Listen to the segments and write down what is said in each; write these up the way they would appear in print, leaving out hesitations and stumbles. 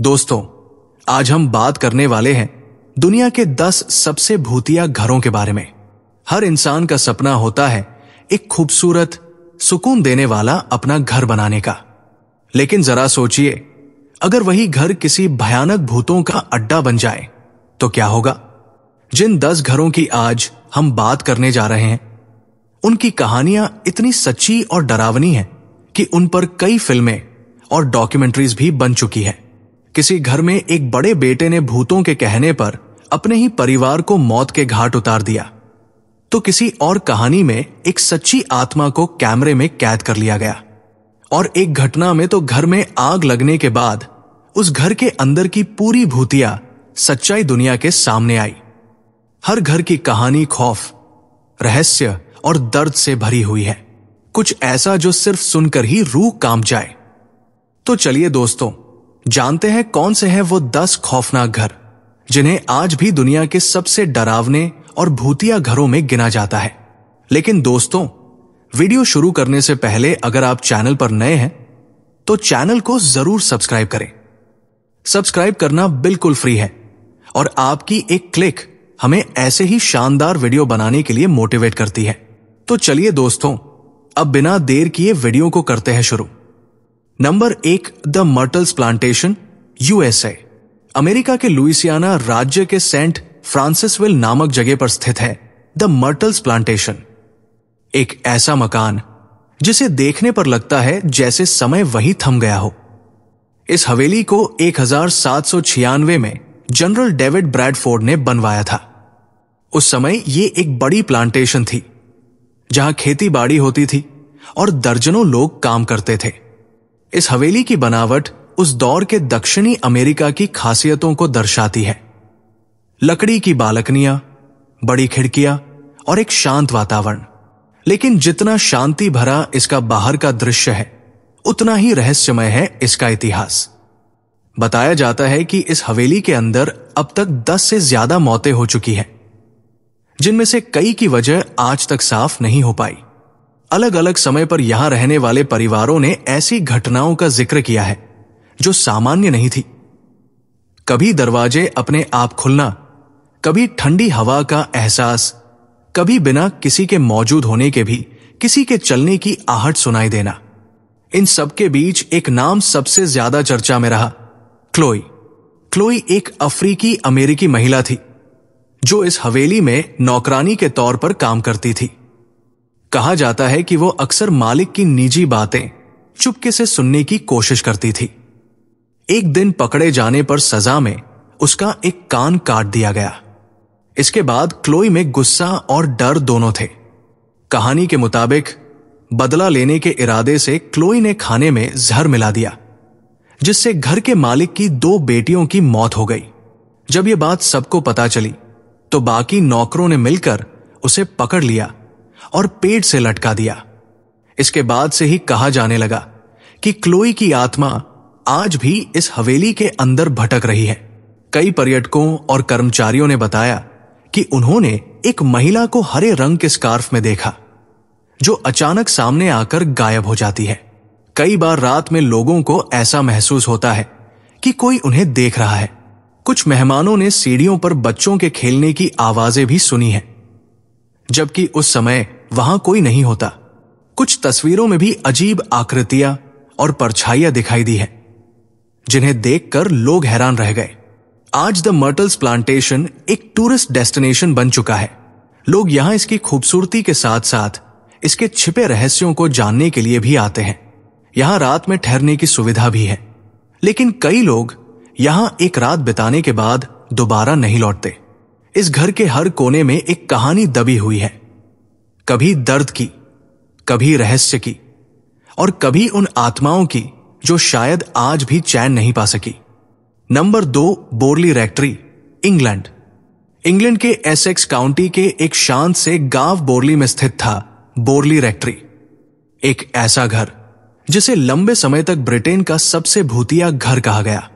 दोस्तों, आज हम बात करने वाले हैं दुनिया के 10 सबसे भूतिया घरों के बारे में। हर इंसान का सपना होता है एक खूबसूरत, सुकून देने वाला अपना घर बनाने का। लेकिन जरा सोचिए, अगर वही घर किसी भयानक भूतों का अड्डा बन जाए तो क्या होगा? जिन 10 घरों की आज हम बात करने जा रहे हैं, उनकी कहानियां इतनी सच्ची और डरावनी हैं कि उन पर कई फिल्में और डॉक्यूमेंट्रीज भी बन चुकी है। किसी घर में एक बड़े बेटे ने भूतों के कहने पर अपने ही परिवार को मौत के घाट उतार दिया, तो किसी और कहानी में एक सच्ची आत्मा को कैमरे में कैद कर लिया गया। और एक घटना में तो घर में आग लगने के बाद उस घर के अंदर की पूरी भूतिया सच्चाई दुनिया के सामने आई। हर घर की कहानी खौफ, रहस्य और दर्द से भरी हुई है, कुछ ऐसा जो सिर्फ सुनकर ही रूह कांप जाए। तो चलिए दोस्तों, जानते हैं कौन से हैं वो 10 खौफनाक घर जिन्हें आज भी दुनिया के सबसे डरावने और भूतिया घरों में गिना जाता है। लेकिन दोस्तों, वीडियो शुरू करने से पहले अगर आप चैनल पर नए हैं तो चैनल को जरूर सब्सक्राइब करें। सब्सक्राइब करना बिल्कुल फ्री है और आपकी एक क्लिक हमें ऐसे ही शानदार वीडियो बनाने के लिए मोटिवेट करती है। तो चलिए दोस्तों, अब बिना देर किए वीडियो को करते हैं शुरू। Number 1, the Myrtles plantation, USA. America के लुइसियाना राज्य के सेंट फ्रांसिसविल नामक जगह पर स्थित है द मर्टल्स प्लांटेशन। एक ऐसा मकान जिसे देखने पर लगता है जैसे समय वही थम गया हो। इस हवेली को 1796 में जनरल डेविड ब्रैडफोर्ड ने बनवाया था। उस समय ये एक बड़ी प्लांटेशन थी जहां खेती बाड़ी होती थी और दर्जनों लोग काम करते थे। इस हवेली की बनावट उस दौर के दक्षिणी अमेरिका की खासियतों को दर्शाती है। लकड़ी की बालकनियां, बड़ी खिड़कियां और एक शांत वातावरण। लेकिन जितना शांति भरा इसका बाहर का दृश्य है, उतना ही रहस्यमय है इसका इतिहास। बताया जाता है कि इस हवेली के अंदर अब तक 10 से ज्यादा मौतें हो चुकी हैं, जिनमें से कई की वजह आज तक साफ नहीं हो पाई। अलग अलग समय पर यहां रहने वाले परिवारों ने ऐसी घटनाओं का जिक्र किया है जो सामान्य नहीं थी। कभी दरवाजे अपने आप खुलना, कभी ठंडी हवा का एहसास, कभी बिना किसी के मौजूद होने के भी किसी के चलने की आहट सुनाई देना। इन सब के बीच एक नाम सबसे ज्यादा चर्चा में रहा, क्लोई। क्लोई एक अफ्रीकी अमेरिकी महिला थी जो इस हवेली में नौकरानी के तौर पर काम करती थी। कहा जाता है कि वो अक्सर मालिक की निजी बातें चुपके से सुनने की कोशिश करती थी। एक दिन पकड़े जाने पर सजा में उसका एक कान काट दिया गया। इसके बाद क्लोई में गुस्सा और डर दोनों थे। कहानी के मुताबिक बदला लेने के इरादे से क्लोई ने खाने में जहर मिला दिया, जिससे घर के मालिक की 2 बेटियों की मौत हो गई। जब यह बात सबको पता चली तो बाकी नौकरों ने मिलकर उसे पकड़ लिया और पेड़ से लटका दिया। इसके बाद से ही कहा जाने लगा कि क्लोई की आत्मा आज भी इस हवेली के अंदर भटक रही है। कई पर्यटकों और कर्मचारियों ने बताया कि उन्होंने एक महिला को हरे रंग के स्कार्फ में देखा जो अचानक सामने आकर गायब हो जाती है। कई बार रात में लोगों को ऐसा महसूस होता है कि कोई उन्हें देख रहा है। कुछ मेहमानों ने सीढ़ियों पर बच्चों के खेलने की आवाजें भी सुनी हैं, जबकि उस समय वहां कोई नहीं होता। कुछ तस्वीरों में भी अजीब आकृतियां और परछाइयां दिखाई दी है, जिन्हें देखकर लोग हैरान रह गए। आज द मर्टल्स प्लांटेशन एक टूरिस्ट डेस्टिनेशन बन चुका है। लोग यहां इसकी खूबसूरती के साथ साथ इसके छिपे रहस्यों को जानने के लिए भी आते हैं। यहां रात में ठहरने की सुविधा भी है, लेकिन कई लोग यहां एक रात बिताने के बाद दोबारा नहीं लौटते। इस घर के हर कोने में एक कहानी दबी हुई है, कभी दर्द की, कभी रहस्य की और कभी उन आत्माओं की जो शायद आज भी चैन नहीं पा सकी। Number 2, Borli रेक्टरी, England. इंग्लैंड के एसेक्स काउंटी के एक शांत से गांव बोरली में स्थित था बोरली रेक्टरी। एक ऐसा घर जिसे लंबे समय तक ब्रिटेन का सबसे भूतिया घर कहा गया।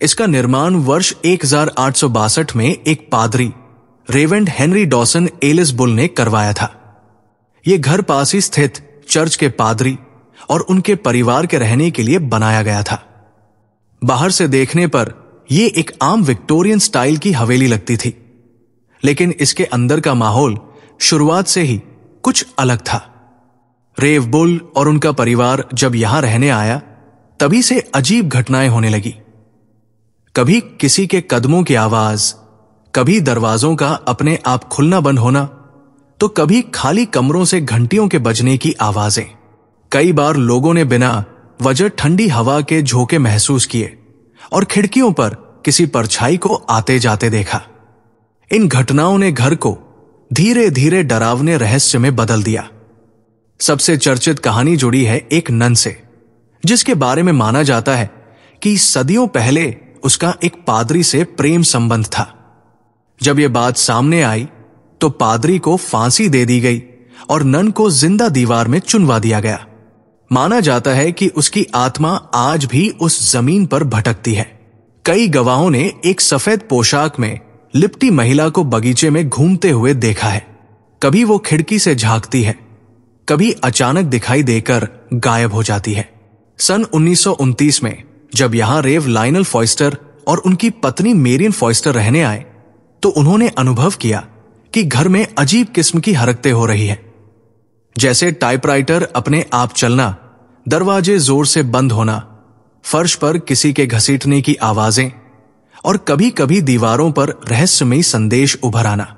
इसका निर्माण वर्ष 1862 में एक पादरी रेवेंड हेनरी डॉसन एलिस बुल ने करवाया था। यह घर पास ही स्थित चर्च के पादरी और उनके परिवार के रहने के लिए बनाया गया था। बाहर से देखने पर यह एक आम विक्टोरियन स्टाइल की हवेली लगती थी, लेकिन इसके अंदर का माहौल शुरुआत से ही कुछ अलग था। रेव बुल और उनका परिवार जब यहां रहने आया, तभी से अजीब घटनाएं होने लगी। कभी किसी के कदमों की आवाज, कभी दरवाजों का अपने आप खुलना बंद होना, तो कभी खाली कमरों से घंटियों के बजने की आवाजें। कई बार लोगों ने बिना वजह ठंडी हवा के झोंके महसूस किए और खिड़कियों पर किसी परछाई को आते जाते देखा। इन घटनाओं ने घर को धीरे धीरे डरावने रहस्य में बदल दिया। सबसे चर्चित कहानी जुड़ी है एक नन से, जिसके बारे में माना जाता है कि सदियों पहले उसका एक पादरी से प्रेम संबंध था। जब यह बात सामने आई तो पादरी को फांसी दे दी गई और नन को जिंदा दीवार में चुनवा दिया गया। माना जाता है कि उसकी आत्मा आज भी उस जमीन पर भटकती है। कई गवाहों ने एक सफेद पोशाक में लिपटी महिला को बगीचे में घूमते हुए देखा है। कभी वो खिड़की से झांकती है, कभी अचानक दिखाई देकर गायब हो जाती है। सन 1929 में जब यहां रेव लायनल फॉयस्टर और उनकी पत्नी मेरियन फॉयस्टर रहने आए, तो उन्होंने अनुभव किया कि घर में अजीब किस्म की हरकतें हो रही है, जैसे टाइपराइटर अपने आप चलना, दरवाजे जोर से बंद होना, फर्श पर किसी के घसीटने की आवाजें और कभी कभी दीवारों पर रहस्यमयी संदेश उभर आना।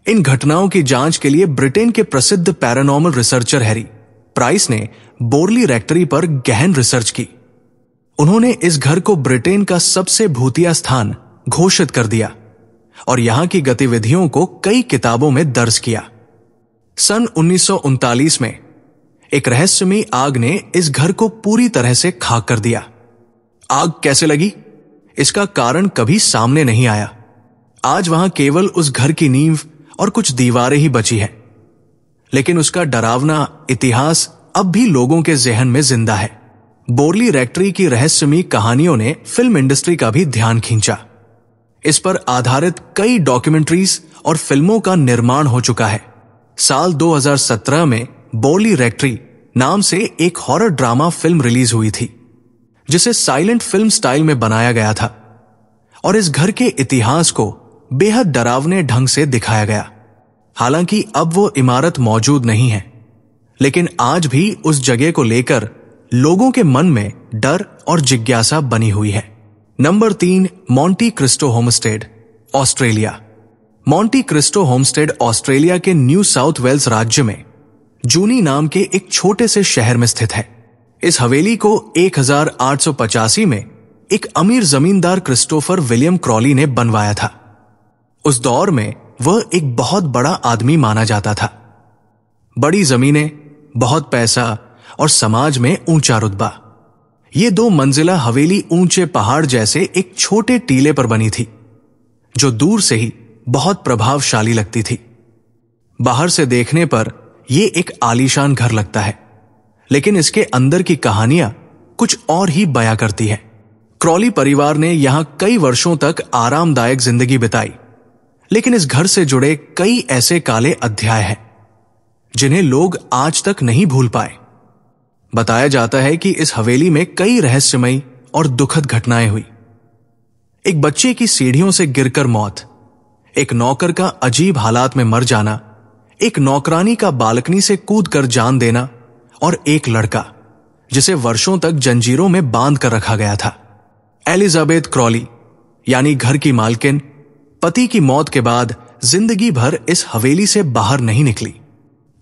इन घटनाओं की जांच के लिए ब्रिटेन के प्रसिद्ध पैरानॉर्मल रिसर्चर हैरी प्राइस ने बोरली रेक्टरी पर गहन रिसर्च की। उन्होंने इस घर को ब्रिटेन का सबसे भूतिया स्थान घोषित कर दिया और यहां की गतिविधियों को कई किताबों में दर्ज किया। सन 1939 में एक रहस्यमयी आग ने इस घर को पूरी तरह से खाक कर दिया। आग कैसे लगी, इसका कारण कभी सामने नहीं आया। आज वहां केवल उस घर की नींव और कुछ दीवारें ही बची हैं, लेकिन उसका डरावना इतिहास अब भी लोगों के जहन में जिंदा है। बोरली रेक्टरी की रहस्यमयी कहानियों ने फिल्म इंडस्ट्री का भी ध्यान खींचा। इस पर आधारित कई डॉक्यूमेंट्रीज और फिल्मों का निर्माण हो चुका है। साल 2017 में बोरली रेक्टरी नाम से एक हॉरर ड्रामा फिल्म रिलीज हुई थी, जिसे साइलेंट फिल्म स्टाइल में बनाया गया था और इस घर के इतिहास को बेहद डरावने ढंग से दिखाया गया। हालांकि अब वो इमारत मौजूद नहीं है, लेकिन आज भी उस जगह को लेकर लोगों के मन में डर और जिज्ञासा बनी हुई है। Number 3, Monte Cristo Homestead, Australia. Monte Cristo Homestead Australia के न्यू साउथ वेल्स राज्य में जूनी नाम के एक छोटे से शहर में स्थित है। इस हवेली को 1885 में एक अमीर जमींदार क्रिस्टोफर विलियम क्रॉली ने बनवाया था। उस दौर में वह एक बहुत बड़ा आदमी माना जाता था। बड़ी जमीनें, बहुत पैसा और समाज में ऊंचा रुतबा। ये 2 मंजिला हवेली ऊंचे पहाड़ जैसे एक छोटे टीले पर बनी थी, जो दूर से ही बहुत प्रभावशाली लगती थी। बाहर से देखने पर यह एक आलीशान घर लगता है, लेकिन इसके अंदर की कहानियां कुछ और ही बयां करती है। क्रॉली परिवार ने यहां कई वर्षों तक आरामदायक जिंदगी बिताई, लेकिन इस घर से जुड़े कई ऐसे काले अध्याय हैं जिन्हें लोग आज तक नहीं भूल पाए। बताया जाता है कि इस हवेली में कई रहस्यमयी और दुखद घटनाएं हुई। एक बच्चे की सीढ़ियों से गिरकर मौत, एक नौकर का अजीब हालात में मर जाना, एक नौकरानी का बालकनी से कूदकर जान देना और एक लड़का जिसे वर्षों तक जंजीरों में बांध कर रखा गया था। एलिजाबेथ क्रॉली यानी घर की मालकिन पति की मौत के बाद जिंदगी भर इस हवेली से बाहर नहीं निकली।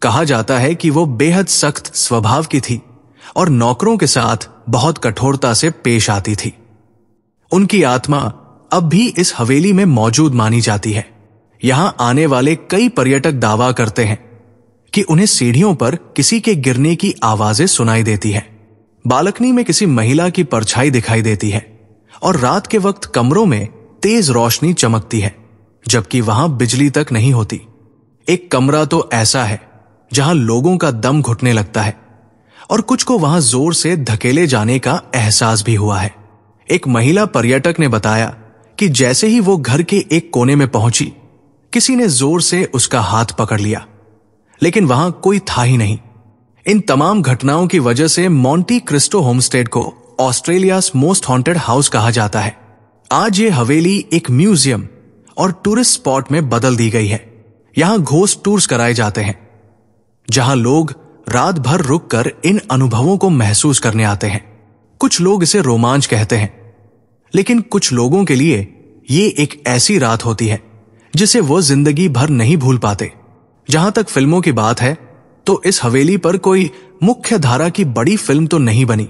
कहा जाता है कि वो बेहद सख्त स्वभाव की थी और नौकरों के साथ बहुत कठोरता से पेश आती थी। उनकी आत्मा अब भी इस हवेली में मौजूद मानी जाती है। यहां आने वाले कई पर्यटक दावा करते हैं कि उन्हें सीढ़ियों पर किसी के गिरने की आवाजें सुनाई देती है, बालकनी में किसी महिला की परछाई दिखाई देती है और रात के वक्त कमरों में तेज रोशनी चमकती है, जबकि वहां बिजली तक नहीं होती। एक कमरा तो ऐसा है जहां लोगों का दम घुटने लगता है और कुछ को वहां जोर से धकेले जाने का एहसास भी हुआ है। एक महिला पर्यटक ने बताया कि जैसे ही वो घर के एक कोने में पहुंची, किसी ने जोर से उसका हाथ पकड़ लिया, लेकिन वहां कोई था ही नहीं। इन तमाम घटनाओं की वजह से मॉन्टी क्रिस्टो होमस्टेड को ऑस्ट्रेलियाज मोस्ट हॉन्टेड हाउस कहा जाता है। आज ये हवेली एक म्यूजियम और टूरिस्ट स्पॉट में बदल दी गई है। यहां घोस्ट टूर्स कराए जाते हैं, जहां लोग रात भर रुककर इन अनुभवों को महसूस करने आते हैं। कुछ लोग इसे रोमांच कहते हैं, लेकिन कुछ लोगों के लिए ये एक ऐसी रात होती है जिसे वो जिंदगी भर नहीं भूल पाते। जहां तक फिल्मों की बात है तो इस हवेली पर कोई मुख्य धारा की बड़ी फिल्म तो नहीं बनी,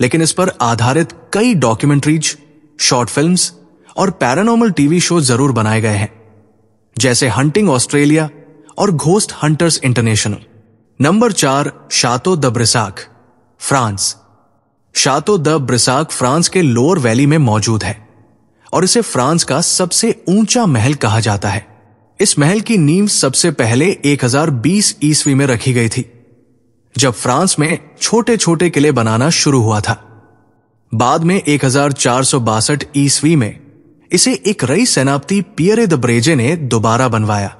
लेकिन इस पर आधारित कई डॉक्यूमेंट्रीज, शॉर्ट फिल्म्स और पैरानॉर्मल टीवी शो जरूर बनाए गए हैं, जैसे हंटिंग ऑस्ट्रेलिया और ghost hunters international. Number 4, Chateau de Brissac, France. Chateau de Brissac France के लोअर वैली में मौजूद है और इसे फ्रांस का सबसे ऊंचा महल कहा जाता है। इस महल की नींव सबसे पहले 1020 ईस्वी में रखी गई थी, जब फ्रांस में छोटे छोटे किले बनाना शुरू हुआ था। बाद में 1462 ईस्वी में इसे एक रईस सेनापति पियरे द ब्रेजे ने दोबारा बनवाया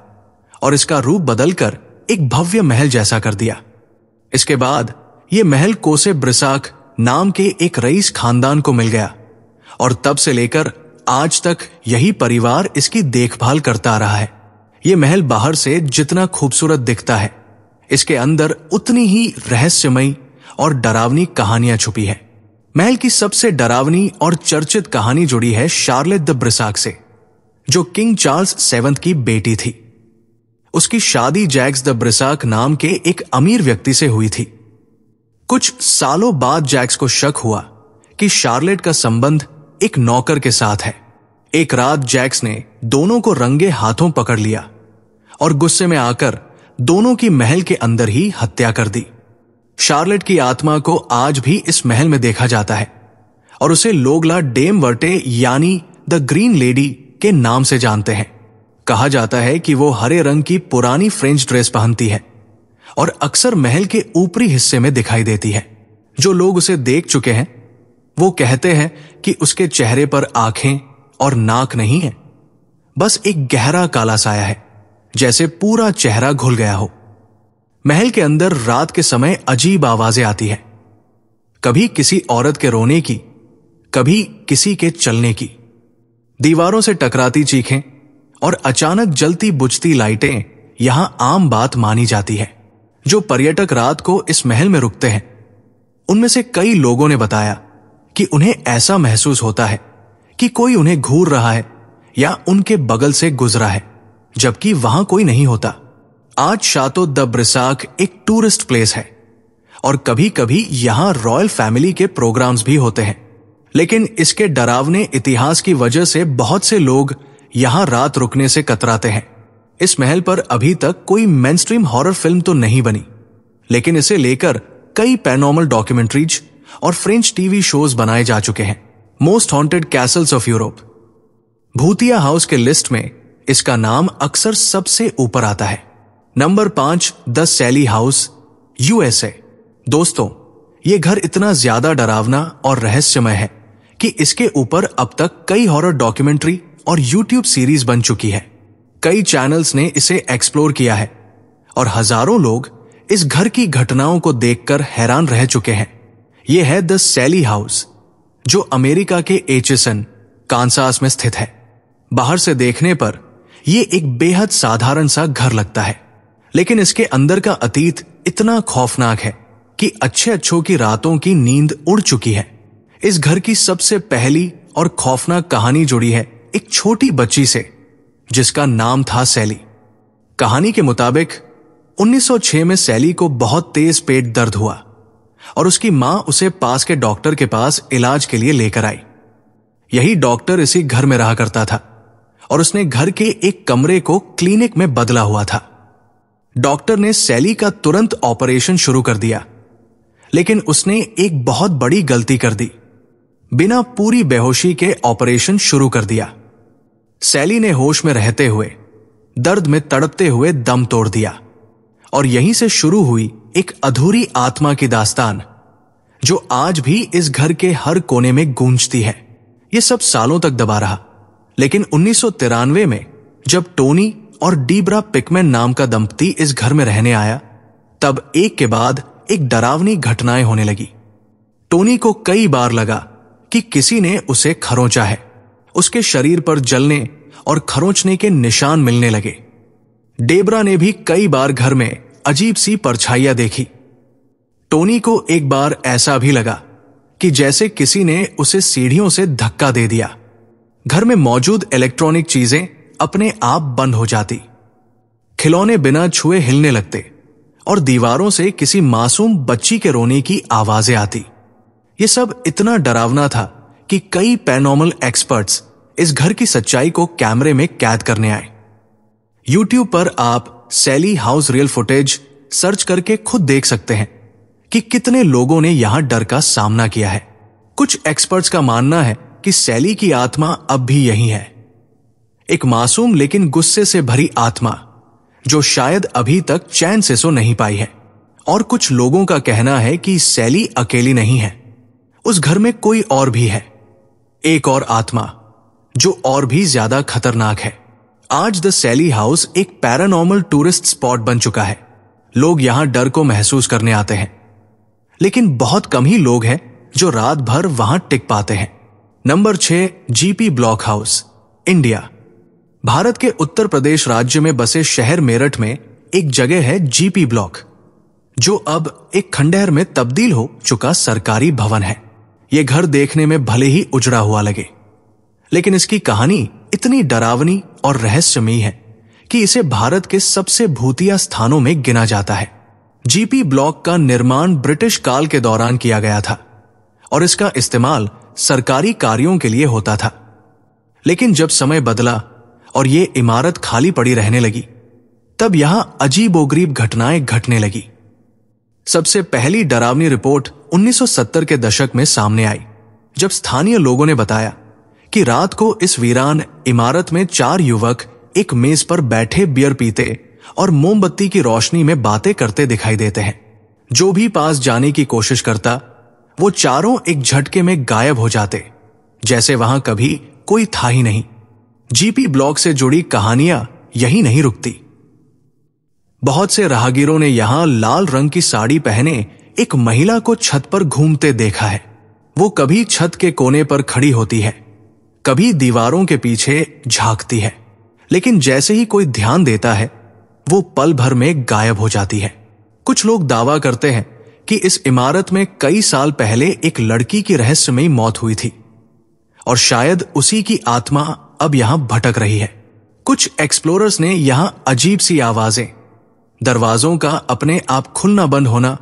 और इसका रूप बदलकर एक भव्य महल जैसा कर दिया। इसके बाद यह महल कोसे ब्रिसाक नाम के एक रईस खानदान को मिल गया और तब से लेकर आज तक यही परिवार इसकी देखभाल करता रहा है। यह महल बाहर से जितना खूबसूरत दिखता है, इसके अंदर उतनी ही रहस्यमयी और डरावनी कहानियां छुपी है। महल की सबसे डरावनी और चर्चित कहानी जुड़ी है शार्लेट द ब्रिसाक से, जो किंग चार्ल्स 7 की बेटी थी। उसकी शादी जैक्स द ब्रिसाक नाम के एक अमीर व्यक्ति से हुई थी। कुछ सालों बाद जैक्स को शक हुआ कि शार्लेट का संबंध एक नौकर के साथ है। एक रात जैक्स ने दोनों को रंगे हाथों पकड़ लिया और गुस्से में आकर दोनों की महल के अंदर ही हत्या कर दी। शार्लेट की आत्मा को आज भी इस महल में देखा जाता है और उसे लोग ला डेम वर्टे यानी द ग्रीन लेडी के नाम से जानते हैं। कहा जाता है कि वो हरे रंग की पुरानी फ्रेंच ड्रेस पहनती है और अक्सर महल के ऊपरी हिस्से में दिखाई देती है। जो लोग उसे देख चुके हैं वो कहते हैं कि उसके चेहरे पर आंखें और नाक नहीं है, बस एक गहरा काला साया है, जैसे पूरा चेहरा घुल गया हो। महल के अंदर रात के समय अजीब आवाजें आती हैं, कभी किसी औरत के रोने की, कभी किसी के चलने की, दीवारों से टकराती चीखें और अचानक जलती बुझती लाइटें यहां आम बात मानी जाती है। जो पर्यटक रात को इस महल में रुकते हैं, उनमें से कई लोगों ने बताया कि उन्हें ऐसा महसूस होता है कि कोई उन्हें घूर रहा है या उनके बगल से गुजरा है, जबकि वहां कोई नहीं होता। आज शातो द ब्रिसाक एक टूरिस्ट प्लेस है और कभी कभी यहां रॉयल फैमिली के प्रोग्राम्स भी होते हैं, लेकिन इसके डरावने इतिहास की वजह से बहुत से लोग यहां रात रुकने से कतराते हैं। इस महल पर अभी तक कोई मेनस्ट्रीम हॉरर फिल्म तो नहीं बनी, लेकिन इसे लेकर कई पैरानॉर्मल डॉक्यूमेंट्रीज और फ्रेंच टीवी शोज बनाए जा चुके हैं। Most haunted castles of Europe, भूतिया हाउस के लिस्ट में इसका नाम अक्सर सबसे ऊपर आता है। Number 5, the Sallie House, USA. दोस्तों, यह घर इतना ज्यादा डरावना और रहस्यमय है कि इसके ऊपर अब तक कई हॉरर डॉक्यूमेंट्री और यूट्यूब सीरीज बन चुकी है। कई चैनल्स ने इसे एक्सप्लोर किया है और हजारों लोग इस घर की घटनाओं को देखकर हैरान रह चुके हैं। यह है द सैली हाउस, जो अमेरिका के एचिसन, कांसास में स्थित है। बाहर से देखने पर यह एक बेहद साधारण सा घर लगता है, लेकिन इसके अंदर का अतीत इतना खौफनाक है कि अच्छों की रातों की नींद उड़ चुकी है। इस घर की सबसे पहली और खौफनाक कहानी जुड़ी है एक छोटी बच्ची से, जिसका नाम था सैली। कहानी के मुताबिक 1906 में सैली को बहुत तेज पेट दर्द हुआ और उसकी मां उसे पास के डॉक्टर के पास इलाज के लिए लेकर आई। यही डॉक्टर इसी घर में रहा करता था और उसने घर के एक कमरे को क्लिनिक में बदला हुआ था। डॉक्टर ने सैली का तुरंत ऑपरेशन शुरू कर दिया, लेकिन उसने एक बहुत बड़ी गलती कर दी। बिना पूरी बेहोशी के ऑपरेशन शुरू कर दिया। सैली ने होश में रहते हुए, दर्द में तड़पते हुए दम तोड़ दिया और यहीं से शुरू हुई एक अधूरी आत्मा की दास्तान, जो आज भी इस घर के हर कोने में गूंजती है। यह सब सालों तक दबा रहा, लेकिन 1993 में जब टोनी और डीब्रा पिकमैन नाम का दंपति इस घर में रहने आया, तब एक के बाद एक डरावनी घटनाएं होने लगी। टोनी को कई बार लगा कि किसी ने उसे खरोंचा है। उसके शरीर पर जलने और खरोंचने के निशान मिलने लगे। डेबरा ने भी कई बार घर में अजीब सी परछाइयां देखी। टोनी को एक बार ऐसा भी लगा कि जैसे किसी ने उसे सीढ़ियों से धक्का दे दिया। घर में मौजूद इलेक्ट्रॉनिक चीजें अपने आप बंद हो जाती, खिलौने बिना छुए हिलने लगते और दीवारों से किसी मासूम बच्ची के रोने की आवाजें आती। यह सब इतना डरावना था कि कई पैरानॉर्मल एक्सपर्ट्स इस घर की सच्चाई को कैमरे में कैद करने आए। YouTube पर आप सैली हाउस रियल फुटेज सर्च करके खुद देख सकते हैं कि कितने लोगों ने यहां डर का सामना किया है। कुछ एक्सपर्ट्स का मानना है कि सैली की आत्मा अब भी यही है, एक मासूम लेकिन गुस्से से भरी आत्मा जो शायद अभी तक चैन से सो नहीं पाई है। और कुछ लोगों का कहना है कि सैली अकेली नहीं है, उस घर में कोई और भी है, एक और आत्मा जो और भी ज्यादा खतरनाक है। आज द सैली हाउस एक पैरानॉर्मल टूरिस्ट स्पॉट बन चुका है। लोग यहां डर को महसूस करने आते हैं, लेकिन बहुत कम ही लोग हैं जो रात भर वहां टिक पाते हैं। Number 6, GP block house, India. Bharat के उत्तर प्रदेश राज्य में बसे शहर मेरठ में एक जगह है जीपी ब्लॉक, जो अब एक खंडहर में तब्दील हो चुका सरकारी भवन है। यह घर देखने में भले ही उजड़ा हुआ लगे, लेकिन इसकी कहानी इतनी डरावनी और रहस्यमयी है कि इसे भारत के सबसे भूतिया स्थानों में गिना जाता है। जीपी ब्लॉक का निर्माण ब्रिटिश काल के दौरान किया गया था और इसका इस्तेमाल सरकारी कार्यों के लिए होता था। लेकिन जब समय बदला और ये इमारत खाली पड़ी रहने लगी, तब यहां अजीबोगरीब घटनाएं घटने लगी। सबसे पहली डरावनी रिपोर्ट 1970 के दशक में सामने आई, जब स्थानीय लोगों ने बताया कि रात को इस वीरान इमारत में 4 युवक एक मेज पर बैठे बियर पीते और मोमबत्ती की रोशनी में बातें करते दिखाई देते हैं। जो भी पास जाने की कोशिश करता, वो चारों एक झटके में गायब हो जाते, जैसे वहां कभी कोई था ही नहीं। जीपी ब्लॉक से जुड़ी कहानियां यही नहीं रुकती। बहुत से राहगीरों ने यहां लाल रंग की साड़ी पहने एक महिला को छत पर घूमते देखा है। वो कभी छत के कोने पर खड़ी होती है, कभी दीवारों के पीछे झांकती है, लेकिन जैसे ही कोई ध्यान देता है, वो पल भर में गायब हो जाती है। कुछ लोग दावा करते हैं कि इस इमारत में कई साल पहले एक लड़की की रहस्यमयी मौत हुई थी और शायद उसी की आत्मा अब यहां भटक रही है। कुछ एक्सप्लोरर्स ने यहां अजीब सी आवाजें, दरवाजों का अपने आप खुलना बंद होना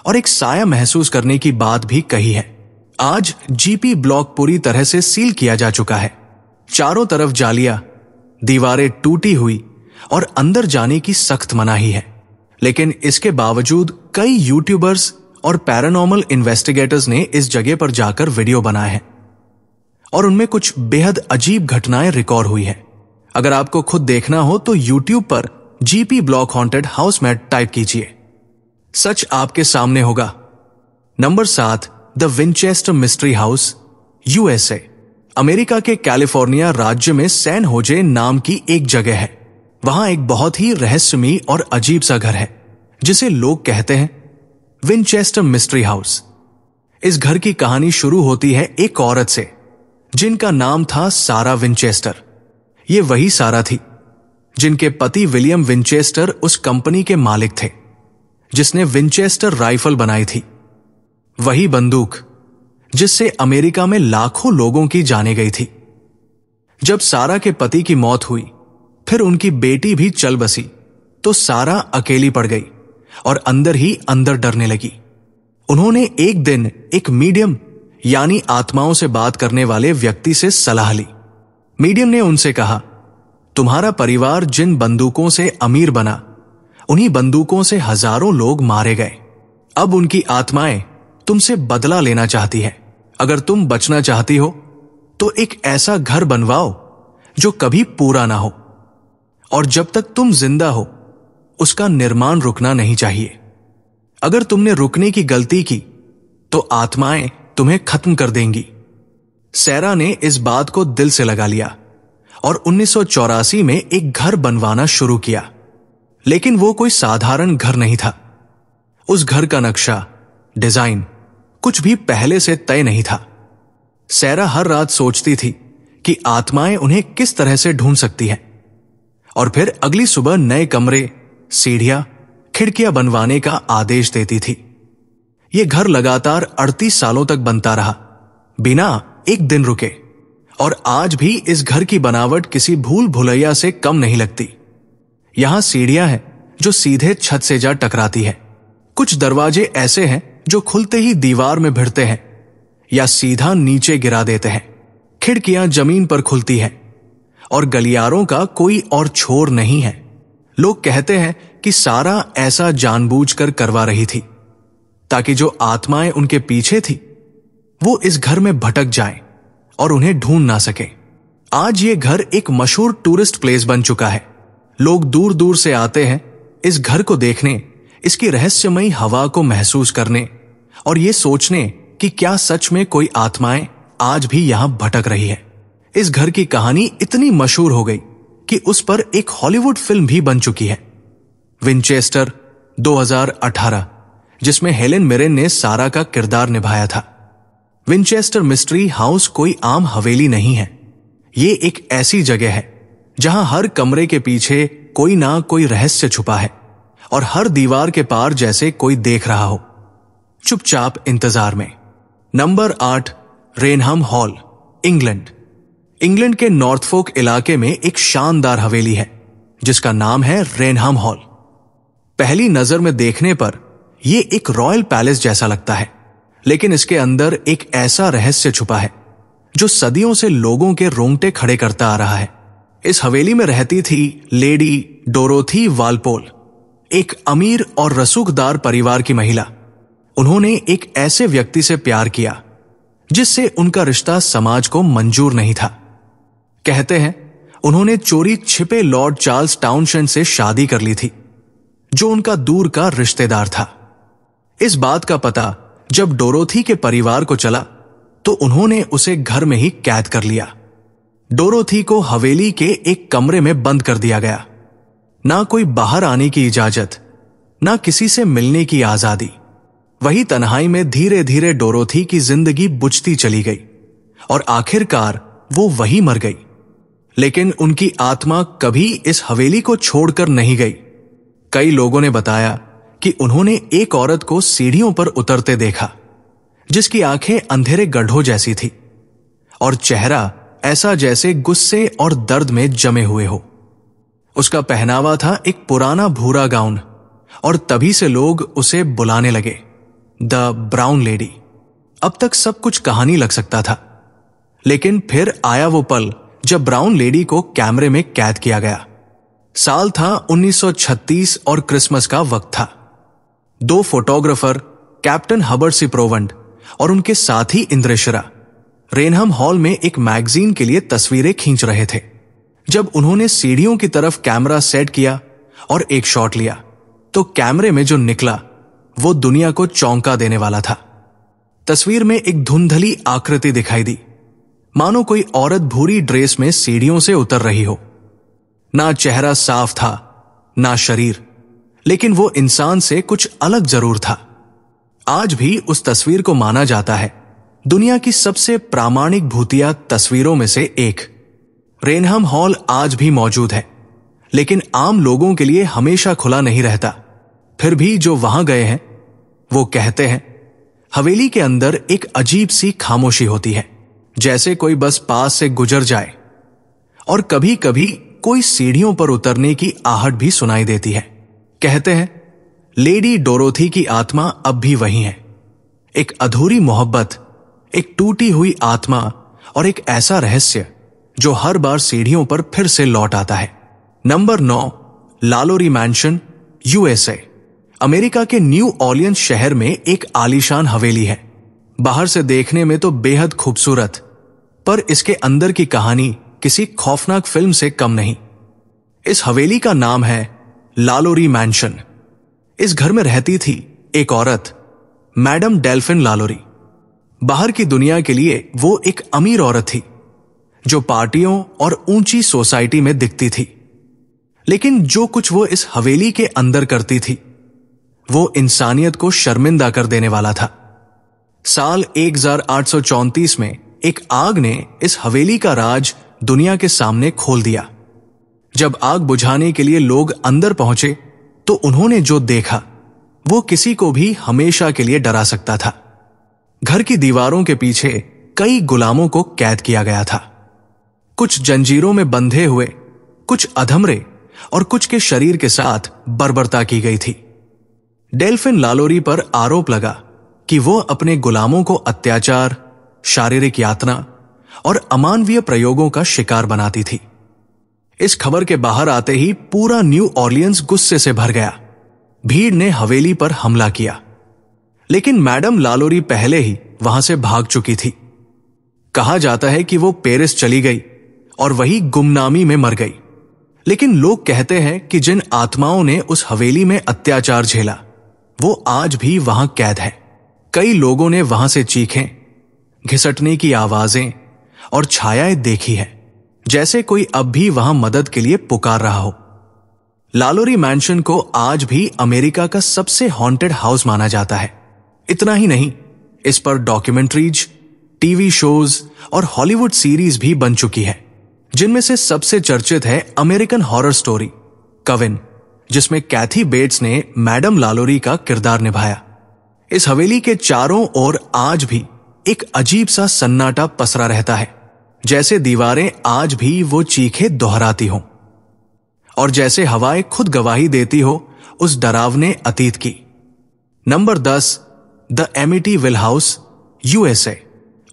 और एक साया महसूस करने की बात भी कही है। आज जीपी ब्लॉक पूरी तरह से सील किया जा चुका है। चारों तरफ जालियां, दीवारें टूटी हुई और अंदर जाने की सख्त मनाही है। लेकिन इसके बावजूद कई यूट्यूबर्स और पैरानॉर्मल इन्वेस्टिगेटर्स ने इस जगह पर जाकर वीडियो बनाए हैं और उनमें कुछ बेहद अजीब घटनाएं रिकॉर्ड हुई है। अगर आपको खुद देखना हो तो यूट्यूब पर जीपी ब्लॉक हॉन्टेड हाउस में टाइप कीजिए, सच आपके सामने होगा। Number 7, the Winchester mystery house, USA. America के कैलिफोर्निया राज्य में सैन होजे नाम की एक जगह है। वहां एक बहुत ही रहस्यमयी और अजीब सा घर है, जिसे लोग कहते हैं विंचेस्टर मिस्ट्री हाउस। इस घर की कहानी शुरू होती है एक औरत से, जिनका नाम था सारा विंचेस्टर। ये वही सारा थी जिनके पति विलियम विंचेस्टर उस कंपनी के मालिक थे जिसने विंचेस्टर राइफल बनाई थी। वही बंदूक जिससे अमेरिका में लाखों लोगों की जाने गई थी। जब सारा के पति की मौत हुई, फिर उनकी बेटी भी चल बसी, तो सारा अकेली पड़ गई और अंदर ही अंदर डरने लगी। उन्होंने एक दिन एक मीडियम यानी आत्माओं से बात करने वाले व्यक्ति से सलाह ली। मीडियम ने उनसे कहा, तुम्हारा परिवार जिन बंदूकों से अमीर बना, उन्हीं बंदूकों से हजारों लोग मारे गए। अब उनकी आत्माएं तुमसे बदला लेना चाहती है। अगर तुम बचना चाहती हो तो एक ऐसा घर बनवाओ जो कभी पूरा ना हो, और जब तक तुम जिंदा हो उसका निर्माण रुकना नहीं चाहिए। अगर तुमने रुकने की गलती की तो आत्माएं तुम्हें खत्म कर देंगी। सैरा ने इस बात को दिल से लगा लिया और 1984 में एक घर बनवाना शुरू किया। लेकिन वो कोई साधारण घर नहीं था। उस घर का नक्शा, डिजाइन, कुछ भी पहले से तय नहीं था। सैरा हर रात सोचती थी कि आत्माएं उन्हें किस तरह से ढूंढ सकती हैं, और फिर अगली सुबह नए कमरे, सीढ़ियां, खिड़कियां बनवाने का आदेश देती थी। यह घर लगातार 38 सालों तक बनता रहा, बिना एक दिन रुके, और आज भी इस घर की बनावट किसी भूल भुलैया से कम नहीं लगती। यहां सीढ़ियां हैं जो सीधे छत से जा टकराती है। कुछ दरवाजे ऐसे हैं जो खुलते ही दीवार में भिड़ते हैं या सीधा नीचे गिरा देते हैं। खिड़कियां जमीन पर खुलती हैं और गलियारों का कोई और छोर नहीं है। लोग कहते हैं कि सारा ऐसा जानबूझकर करवा रही थी ताकि जो आत्माएं उनके पीछे थी वो इस घर में भटक जाएं और उन्हें ढूंढ ना सके। आज ये घर एक मशहूर टूरिस्ट प्लेस बन चुका है। लोग दूर दूर से आते हैं इस घर को देखने, इसकी रहस्यमयी हवा को महसूस करने और ये सोचने कि क्या सच में कोई आत्माएं आज भी यहां भटक रही है। इस घर की कहानी इतनी मशहूर हो गई कि उस पर एक हॉलीवुड फिल्म भी बन चुकी है, विंचेस्टर 2018, जिसमें हेलेन मिरेन ने सारा का किरदार निभाया था। विंचेस्टर मिस्ट्री हाउस कोई आम हवेली नहीं है। ये एक ऐसी जगह है जहां हर कमरे के पीछे कोई ना कोई रहस्य छुपा है और हर दीवार के पार जैसे कोई देख रहा हो, चुपचाप इंतजार में। Number 8, Raynham Hall, England. England के नॉर्थफोक इलाके में एक शानदार हवेली है जिसका नाम है रेनहम हॉल। पहली नजर में देखने पर यह एक रॉयल पैलेस जैसा लगता है, लेकिन इसके अंदर एक ऐसा रहस्य छुपा है जो सदियों से लोगों के रोंगटे खड़े करता आ रहा है। इस हवेली में रहती थी लेडी डोरोथी वालपोल, एक अमीर और रसूखदार परिवार की महिला। उन्होंने एक ऐसे व्यक्ति से प्यार किया जिससे उनका रिश्ता समाज को मंजूर नहीं था। कहते हैं उन्होंने चोरी छिपे लॉर्ड चार्ल्स टाउनशेंड से शादी कर ली थी, जो उनका दूर का रिश्तेदार था। इस बात का पता जब डोरोथी के परिवार को चला तो उन्होंने उसे घर में ही कैद कर लिया। डोरोथी को हवेली के एक कमरे में बंद कर दिया गया। ना कोई बाहर आने की इजाजत, ना किसी से मिलने की आजादी। वही तन्हाई में धीरे धीरे डोरोथी की जिंदगी बुझती चली गई और आखिरकार वो वही मर गई। लेकिन उनकी आत्मा कभी इस हवेली को छोड़कर नहीं गई। कई लोगों ने बताया कि उन्होंने एक औरत को सीढ़ियों पर उतरते देखा जिसकी आंखें अंधेरे गड्ढों जैसी थी और चेहरा ऐसा जैसे गुस्से और दर्द में जमे हुए हो। उसका पहनावा था एक पुराना भूरा गाउन और तभी से लोग उसे बुलाने लगे द ब्राउन लेडी। अब तक सब कुछ कहानी लग सकता था, लेकिन फिर आया वो पल जब ब्राउन लेडी को कैमरे में कैद किया गया। साल था 1936 और क्रिसमस का वक्त था। 2 फोटोग्राफर, कैप्टन हबर्ट सी प्रोवंड और उनके साथी इंद्रेशरा, रेनहम हॉल में एक मैगजीन के लिए तस्वीरें खींच रहे थे। जब उन्होंने सीढ़ियों की तरफ कैमरा सेट किया और एक शॉट लिया तो कैमरे में जो निकला वो दुनिया को चौंका देने वाला था। तस्वीर में एक धुंधली आकृति दिखाई दी, मानो कोई औरत भूरी ड्रेस में सीढ़ियों से उतर रही हो। ना चेहरा साफ था, ना शरीर, लेकिन वो इंसान से कुछ अलग जरूर था। आज भी उस तस्वीर को माना जाता है दुनिया की सबसे प्रामाणिक भूतिया तस्वीरों में से एक। रेनहम हॉल आज भी मौजूद है, लेकिन आम लोगों के लिए हमेशा खुला नहीं रहता। फिर भी जो वहां गए हैं वो कहते हैं हवेली के अंदर एक अजीब सी खामोशी होती है, जैसे कोई बस पास से गुजर जाए, और कभी कभी कोई सीढ़ियों पर उतरने की आहट भी सुनाई देती है। कहते हैं लेडी डोरोथी की आत्मा अब भी वही है, एक अधूरी मोहब्बत, एक टूटी हुई आत्मा और एक ऐसा रहस्य जो हर बार सीढ़ियों पर फिर से लौट आता है। Number 9, LaLaurie mansion, USA. America के न्यू ऑर्लियंस शहर में एक आलीशान हवेली है। बाहर से देखने में तो बेहद खूबसूरत, पर इसके अंदर की कहानी किसी खौफनाक फिल्म से कम नहीं। इस हवेली का नाम है लालोरी मैंशन। इस घर में रहती थी एक औरत, मैडम डेल्फिन लालोरी। बाहर की दुनिया के लिए वो एक अमीर औरत थी जो पार्टियों और ऊंची सोसाइटी में दिखती थी, लेकिन जो कुछ वो इस हवेली के अंदर करती थी वो इंसानियत को शर्मिंदा कर देने वाला था। साल 1834 में एक आग ने इस हवेली का राज दुनिया के सामने खोल दिया। जब आग बुझाने के लिए लोग अंदर पहुंचे तो उन्होंने जो देखा वो किसी को भी हमेशा के लिए डरा सकता था। घर की दीवारों के पीछे कई गुलामों को कैद किया गया था। कुछ जंजीरों में बंधे हुए, कुछ अधमरे और कुछ के शरीर के साथ बर्बरता की गई थी। डेल्फिन लालोरी पर आरोप लगा कि वो अपने गुलामों को अत्याचार, शारीरिक यातना और अमानवीय प्रयोगों का शिकार बनाती थी। इस खबर के बाहर आते ही पूरा न्यू ऑर्लियंस गुस्से से भर गया। भीड़ ने हवेली पर हमला किया, लेकिन मैडम लालोरी पहले ही वहां से भाग चुकी थी। कहा जाता है कि वो पेरिस चली गई और वही गुमनामी में मर गई। लेकिन लोग कहते हैं कि जिन आत्माओं ने उस हवेली में अत्याचार झेला वो आज भी वहां कैद है। कई लोगों ने वहां से चीखें, घिसटने की आवाजें और छायाएं देखी है, जैसे कोई अब भी वहां मदद के लिए पुकार रहा हो। लालोरी मैंशन को आज भी अमेरिका का सबसे हॉन्टेड हाउस माना जाता है। इतना ही नहीं, इस पर डॉक्यूमेंट्रीज, टीवी शोज और हॉलीवुड सीरीज भी बन चुकी है, जिनमें से सबसे चर्चित है अमेरिकन हॉरर स्टोरी कविन, जिसमें कैथी बेट्स ने मैडम लालोरी का किरदार निभाया। इस हवेली के चारों ओर आज भी एक अजीब सा सन्नाटा पसरा रहता है, जैसे दीवारें आज भी वो चीखें दोहराती हों और जैसे हवाएं खुद गवाही देती हो उस डरावने अतीत की। Number 10, the Amityville house, USA.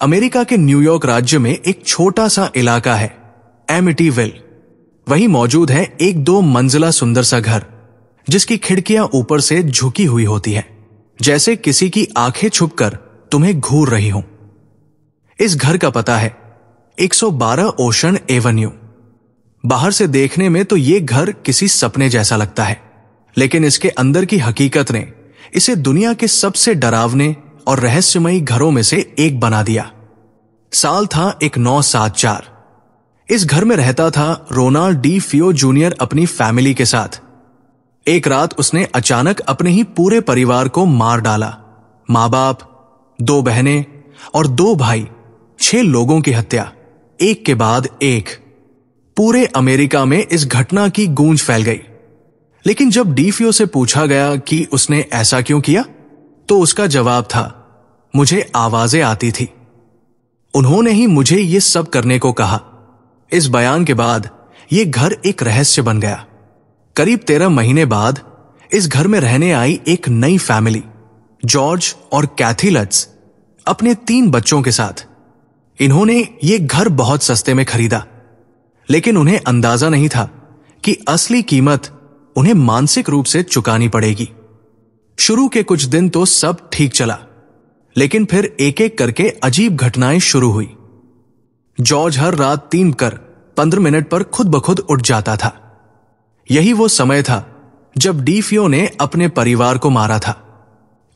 America के न्यूयॉर्क राज्य में एक छोटा सा इलाका है एमिटीविल। वहीं मौजूद है एक 2 मंजिला सुंदर सा घर, जिसकी खिड़कियां ऊपर से झुकी हुई होती है, जैसे किसी की आंखें छुपकर तुम्हें घूर रही हों। इस घर का पता है 112 ओशन एवेन्यू। बाहर से देखने में तो ये घर किसी सपने जैसा लगता है, लेकिन इसके अंदर की हकीकत ने इसे दुनिया के सबसे डरावने और रहस्यमयी घरों में से एक बना दिया। साल था 1974। इस घर में रहता था रोनाल्ड डी फियो जूनियर अपनी फैमिली के साथ। एक रात उसने अचानक अपने ही पूरे परिवार को मार डाला। माँ बाप, 2 बहनें और 2 भाई, 6 लोगों की हत्या, एक के बाद एक। पूरे अमेरिका में इस घटना की गूंज फैल गई। लेकिन जब डी फियो से पूछा गया कि उसने ऐसा क्यों किया, तो उसका जवाब था, मुझे आवाजें आती थी, उन्होंने ही मुझे ये सब करने को कहा। इस बयान के बाद यह घर एक रहस्य बन गया। करीब 13 महीने बाद इस घर में रहने आई एक नई फैमिली, जॉर्ज और कैथी लट्ज, अपने 3 बच्चों के साथ। इन्होंने ये घर बहुत सस्ते में खरीदा, लेकिन उन्हें अंदाजा नहीं था कि असली कीमत उन्हें मानसिक रूप से चुकानी पड़ेगी। शुरू के कुछ दिन तो सब ठीक चला, लेकिन फिर एक एक करके अजीब घटनाएं शुरू हुई। जॉर्ज हर रात 3:15 मिनट पर खुद ब खुद उठ जाता था। यही वो समय था जब डी फियो ने अपने परिवार को मारा था।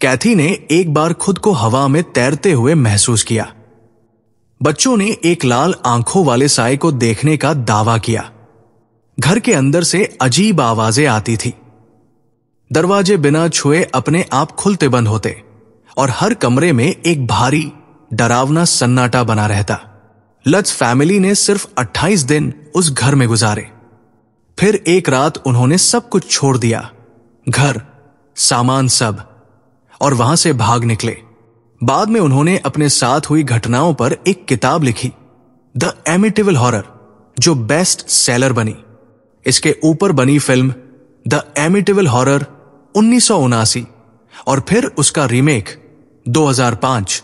कैथी ने एक बार खुद को हवा में तैरते हुए महसूस किया। बच्चों ने एक लाल आंखों वाले साए को देखने का दावा किया। घर के अंदर से अजीब आवाजें आती थी। दरवाजे बिना छुए अपने आप खुलते बंद होते और हर कमरे में एक भारी, डरावना सन्नाटा बना रहता। लट्ज फैमिली ने सिर्फ 28 दिन उस घर में गुजारे। फिर एक रात उन्होंने सब कुछ छोड़ दिया, घर, सामान सब, और वहां से भाग निकले। बाद में उन्होंने अपने साथ हुई घटनाओं पर एक किताब लिखी, द एमिटिविल हॉरर, जो बेस्ट सेलर बनी। इसके ऊपर बनी फिल्म द एमिटिविल हॉरर 1979 और फिर उसका रीमेक 2005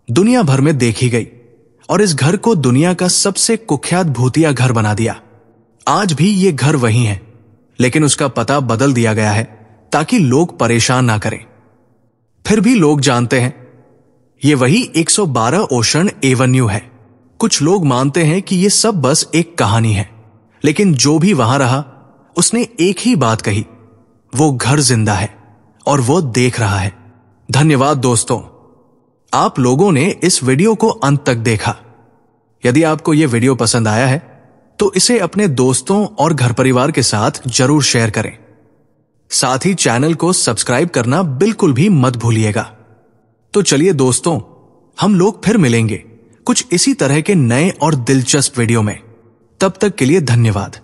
दुनिया भर में देखी गई और इस घर को दुनिया का सबसे कुख्यात भूतिया घर बना दिया। आज भी ये घर वही है, लेकिन उसका पता बदल दिया गया है ताकि लोग परेशान ना करें। फिर भी लोग जानते हैं ये वही 112 ओशन एवेन्यू है। कुछ लोग मानते हैं कि ये सब बस एक कहानी है, लेकिन जो भी वहां रहा उसने एक ही बात कही, वो घर जिंदा है और वो देख रहा है। धन्यवाद दोस्तों, आप लोगों ने इस वीडियो को अंत तक देखा। यदि आपको यह वीडियो पसंद आया है तो इसे अपने दोस्तों और घर परिवार के साथ जरूर शेयर करें। साथ ही चैनल को सब्सक्राइब करना बिल्कुल भी मत भूलिएगा। तो चलिए दोस्तों, हम लोग फिर मिलेंगे कुछ इसी तरह के नए और दिलचस्प वीडियो में। तब तक के लिए धन्यवाद।